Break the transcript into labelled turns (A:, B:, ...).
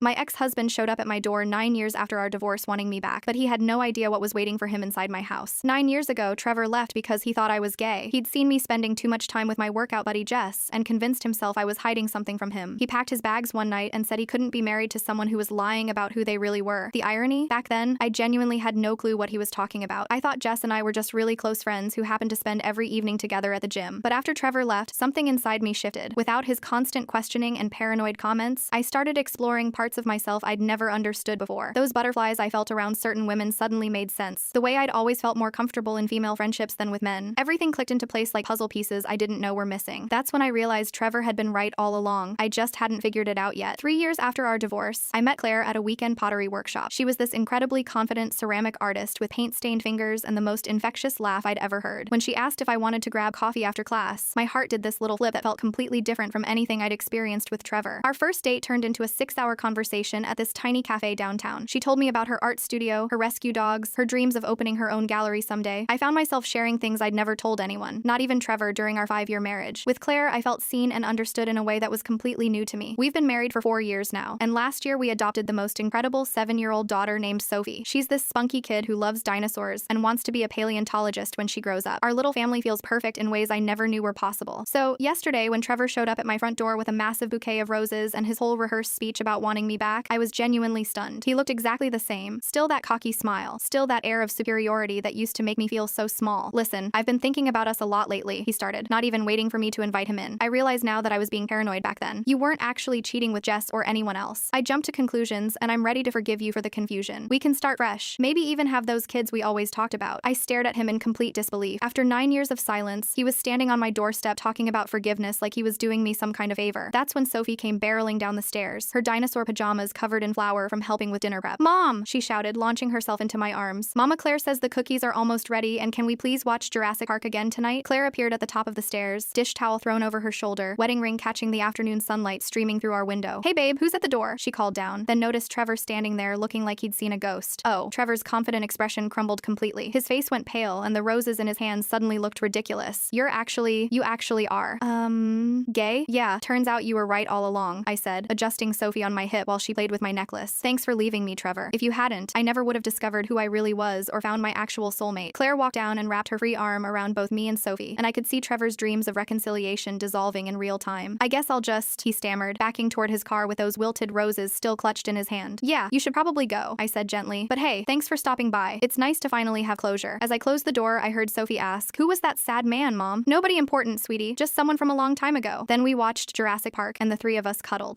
A: My ex-husband showed up at my door 9 years after our divorce wanting me back, but he had no idea what was waiting for him inside my house. 9 years ago, Trevor left because he thought I was gay. He'd seen me spending too much time with my workout buddy Jess and convinced himself I was hiding something from him. He packed his bags one night and said he couldn't be married to someone who was lying about who they really were. The irony? Back then, I genuinely had no clue what he was talking about. I thought Jess and I were just really close friends who happened to spend every evening together at the gym. But after Trevor left, something inside me shifted. Without his constant questioning and paranoid comments, I started exploring parts of myself I'd never understood before. Those butterflies I felt around certain women suddenly made sense. The way I'd always felt more comfortable in female friendships than with men. Everything clicked into place like puzzle pieces I didn't know were missing. That's when I realized Trevor had been right all along. I just hadn't figured it out yet. 3 years after our divorce, I met Claire at a weekend pottery workshop. She was this incredibly confident ceramic artist with paint-stained fingers and the most infectious laugh I'd ever heard. When she asked if I wanted to grab coffee after class, my heart did this little flip that felt completely different from anything I'd experienced with Trevor. Our first date turned into a 6-hour conversation at this tiny cafe downtown. She told me about her art studio, her rescue dogs, her dreams of opening her own gallery someday. I found myself sharing things I'd never told anyone, not even Trevor, during our 5-year marriage. With Claire, I felt seen and understood in a way that was completely new to me. We've been married for 4 years now, and last year we adopted the most incredible 7-year-old daughter named Sophie. She's this spunky kid who loves dinosaurs and wants to be a paleontologist when she grows up. Our little family feels perfect in ways I never knew were possible. So, yesterday, when Trevor showed up at my front door with a massive bouquet of roses and his whole rehearsed speech about wanting me back, I was genuinely stunned. He looked exactly the same. Still that cocky smile. Still that air of superiority that used to make me feel so small. Listen, I've been thinking about us a lot lately, he started, not even waiting for me to invite him in. I realize now that I was being paranoid back then. You weren't actually cheating with Jess or anyone else. I jumped to conclusions, and I'm ready to forgive you for the confusion. We can start fresh. Maybe even have those kids we always talked about. I stared at him in complete disbelief. After 9 years of silence, he was standing on my doorstep talking about forgiveness like he was doing me some kind of favor. That's when Sophie came barreling down the stairs, her dinosaur pajamas covered in flour from helping with dinner prep. "Mom!" she shouted, launching herself into my arms. "Mama Claire says the cookies are almost ready, and can we please watch Jurassic Park again tonight?" Claire appeared at the top of the stairs, dish towel thrown over her shoulder, wedding ring catching the afternoon sunlight streaming through our window. "Hey babe, who's at the door?" she called down, then noticed Trevor standing there looking like he'd seen a ghost. Oh, Trevor's confident expression crumbled completely. His face went pale, and the roses in his hands suddenly looked ridiculous. You actually are. Gay? Yeah, turns out you were right all along, I said, adjusting Sophie on my hip while she played with my necklace. Thanks for leaving me, Trevor. If you hadn't, I never would have discovered who I really was or found my actual soulmate. Claire walked down and wrapped her free arm around both me and Sophie, and I could see Trevor's dreams of reconciliation dissolving in real time. I guess I'll just, he stammered, backing toward his car with those wilted roses still clutched in his hand. Yeah, you should probably go, I said gently. But hey, thanks for stopping by. It's nice to finally have closure. As I closed the door, I heard Sophie ask, "Who was that sad man, Mom?" "Nobody important, sweetie. Just someone from a long time ago." Then we watched Jurassic Park, and the three of us cuddled.